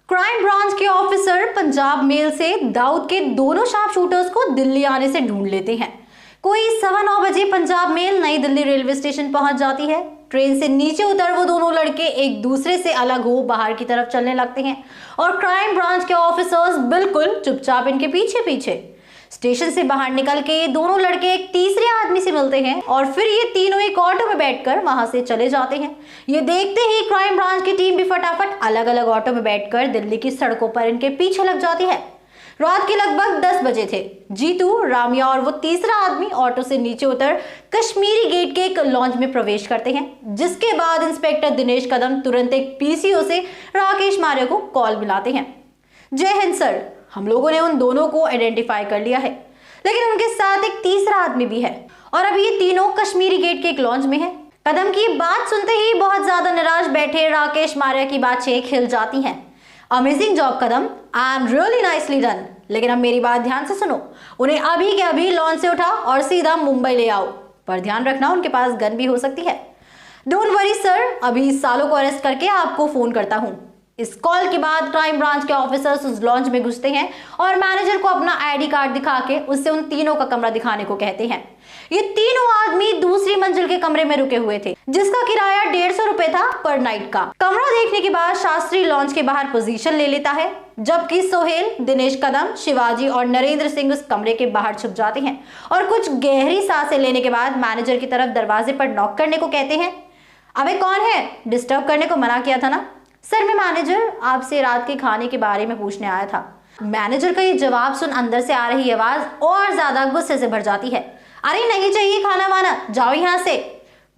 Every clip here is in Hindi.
क्राइम ब्रांच के ऑफिसर पंजाब मेल से दाऊद के दोनों शार्प शूटर्स को दिल्ली आने से ढूंढ लेते हैं। कोई 9:15 बजे पंजाब मेल नई दिल्ली रेलवे स्टेशन पहुंच जाती है। ट्रेन से नीचे उतर वो दोनों लड़के एक दूसरे से अलग हो बाहर की तरफ चलने लगते हैं और क्राइम ब्रांच के ऑफिसर्स बिल्कुल चुपचाप इनके पीछे पीछे। स्टेशन से बाहर निकल के ये दोनों लड़के एक तीसरे आदमी से मिलते हैं और फिर ये तीनों एक ऑटो में बैठकर वहां से चले जाते हैं। ये देखते ही क्राइम ब्रांच की टीम भी फटाफट अलग अलग ऑटो में बैठकर दिल्ली की सड़कों पर इनके पीछे लग जाती है। रात के लगभग 10 बजे थे। जीतू, रामिया और वो तीसरा आदमी ऑटो से नीचे उतर कश्मीरी गेट के एक लॉन्च में प्रवेश करते हैं, जिसके बाद इंस्पेक्टर दिनेश कदम तुरंत एक पीसीओ से राकेश मारिया को कॉल मिलाते हैं। जय हिंद सर, हम लोगों ने उन दोनों को आइडेंटिफाई कर लिया है, लेकिन उनके साथ एक तीसरा आदमी भी है और अब ये तीनों कश्मीरी गेट के एक लॉन्च में है। कदम की बात सुनते ही बहुत ज्यादा निराश बैठे राकेश मारिया की बातें खिल जाती हैं। Amazing job Kadam, I am really nicely done. लेकिन अब मेरी बात ध्यान से सुनो, उन्हें अभी के अभी लॉन्च से उठा और सीधा मुंबई ले आओ, पर ध्यान रखना उनके पास गन भी हो सकती है। डोंट वरी सर, अभी इस सालों को अरेस्ट करके आपको फोन करता हूँ। इस कॉल के बाद क्राइम ब्रांच के ऑफिसर्स उस लॉन्च में घुसते हैं और मैनेजर को अपना आईडी कार्ड दिखा के उससे उन तीनों का कमरा दिखाने को कहते हैं। ये तीनों आदमी दूसरी मंजिल के कमरे में रुके हुए थे, जिसका किराया 150 रुपए था पर नाइट का। कमरा देखने के बाद शास्त्री लॉन्च के बाहर पोजीशन ले लेता है, जबकि सोहेल, दिनेश कदम, शिवाजी और नरेंद्र सिंह उस कमरे के बाहर छुप जाते हैं और कुछ गहरी सांसें लेने के बाद मैनेजर की तरफ दरवाजे पर नॉक करने को कहते हैं। अबे कौन है? डिस्टर्ब करने को मना किया था ना। सर, मैं मैनेजर आपसे रात के खाने के बारे में पूछने आया था। मैनेजर का ये जवाब सुन अंदर से आ रही आवाज और ज्यादा गुस्से से भर जाती है। अरे नहीं चाहिए खाना वाना, जाओ यहाँ से।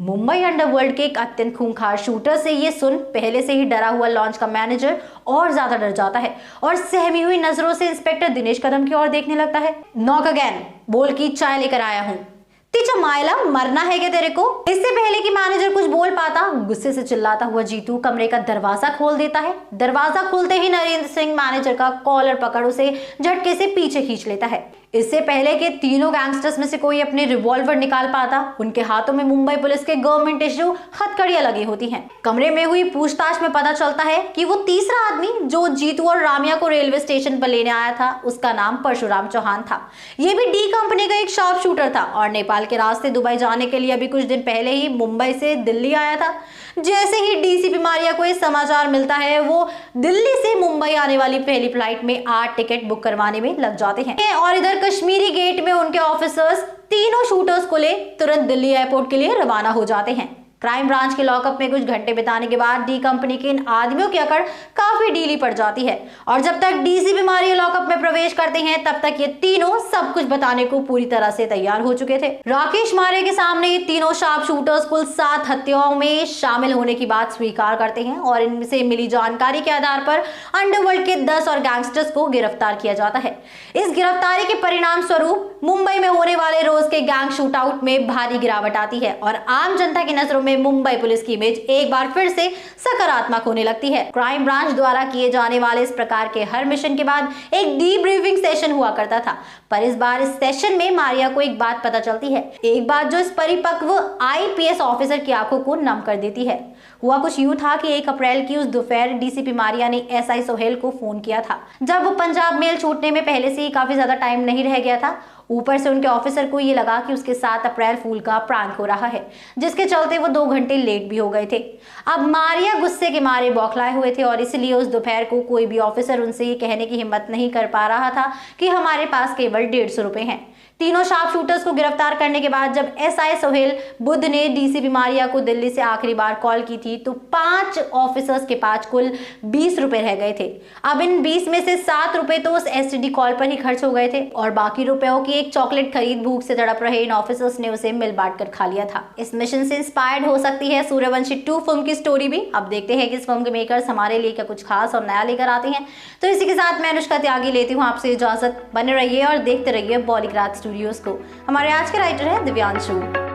मुंबई अंडरवर्ल्ड के एक अत्यंत खूंखार शूटर से ये सुन पहले से ही डरा हुआ लॉन्च का मैनेजर और ज्यादा डर जाता है और सहमी हुई नजरों से इंस्पेक्टर दिनेश कदम की ओर देखने लगता है। नॉक अगेन, बोल की चाय लेकर आया हूँ। तीचा मायला, मरना है क्या तेरे को? इससे पहले कि मैनेजर कुछ बोल पाता, गुस्से से चिल्लाता हुआ जीतू कमरे का दरवाजा खोल देता है। दरवाजा खुलते ही नरेंद्र सिंह मैनेजर का कॉलर पकड़ उसे झटके से पीछे खींच लेता है। इससे पहले कि तीनों गैंगस्टर्स में से कोई अपने रिवॉल्वर निकाल पाता, उनके हाथों में मुंबई पुलिस के गवर्नमेंट इश्यू हथकड़ियां लगी होती हैं। कमरे में हुई पूछताछ में पता चलता है कि वो तीसरा आदमी जो जीतू और रामिया को रेलवे स्टेशन पर लेने आया था, उसका नाम परशुराम चौहान था। ये भी डी कंपनी का एक शार्प शूटर था और नेपाल के रास्ते दुबई जाने के लिए अभी कुछ दिन पहले ही मुंबई से दिल्ली आया था। जैसे ही डीसीपी मारिया को ये समाचार मिलता है, वो दिल्ली से मुंबई आने वाली पहली फ्लाइट में 8 टिकट बुक करवाने में लग जाते हैं और इधर कश्मीरी गेट में उनके ऑफिसर्स तीनों शूटर्स को ले तुरंत दिल्ली एयरपोर्ट के लिए रवाना हो जाते हैं। क्राइम ब्रांच के लॉकअप में कुछ घंटे बिताने के बाद डी कंपनी के इन आदमियों की अकड़ काफी ढीली पड़ जाती है और जब तक डीसीपी मारिया लॉकअप में प्रवेश करते हैं, तब तक ये तीनों सब कुछ बताने को पूरी तरह से तैयार हो चुके थे। राकेश मारिया के सामने ये तीनों शार्प शूटर्स कुल 7 हत्याओं में शामिल होने की बात स्वीकार करते हैं और इनसे मिली जानकारी के आधार पर अंडरवर्ल्ड के 10 और गैंगस्टर्स को गिरफ्तार किया जाता है। इस गिरफ्तारी के परिणाम स्वरूप मुंबई में होने वाले रोज के गैंग शूटआउट में भारी गिरावट आती है और आम जनता की नजरों में मुंबई पुलिस की इमेज एक बार फिर से सकारात्मक होने लगती है। क्राइम ब्रांच द्वारा किए जाने वाले इस प्रकार के हर मिशन के बाद एक डीब्रीफिंग सेशन हुआ करता था, पर इस बार इस सेशन में मारिया को एक बात पता चलती है, एक बात जो इस परिपक्व आईपीएस ऑफिसर की आंखों को नम कर देती है। हुआ कुछ यूं था कि 1 अप्रैल की उस दोपहर डीसीपी मारिया ने एसआई सोहेल को फोन किया था, जब वो पंजाब मेल छूटने में पहले से ही काफी ज्यादा टाइम नहीं रह गया था। ऊपर से उनके ऑफिसर को ये लगा कि उसके 7 अप्रैल फूल का प्रांक हो रहा है, जिसके चलते वो 2 घंटे लेट भी हो गए थे। अब मारिया गुस्से के मारे बौखलाए हुए थे और इसलिए उस दोपहर को कोई भी ऑफिसर उनसे ये कहने की हिम्मत नहीं कर पा रहा था कि हमारे पास केवल 150 रुपए हैं। तीनों शार्प शूटर्स को गिरफ्तार करने के बाद जब एसआई सोहेल बुध ने डीसीपी मारिया को दिल्ली से आखिरी बार कॉल की थी, तो 5 ऑफिसर्स के पास कुल 20 रुपए रह गए थे। अब इन 20 में से 7 रुपए तो उस एसटीडी कॉल पर ही खर्च हो गए थे और बाकी रुपयों की एक चॉकलेट खरीद भूख से तड़प रहे इन ऑफिसर्स ने उसे मिल बांट कर खा लिया था। इस मिशन से इंस्पायर्ड हो सकती है सूर्यवंशी 2 फिल्म की स्टोरी भी। अब देखते हैं कि इस फिल्म के मेकर्स हमारे लिए क्या कुछ खास और नया लेकर आते हैं। तो इसी के साथ मैं अनुष्का त्यागी लेती हूँ आपसे इजाजत। बने रहिए और देखते रहिए बॉलीग्राज स्टूडियोज को। हमारे आज के राइटर है दिव्यांशु।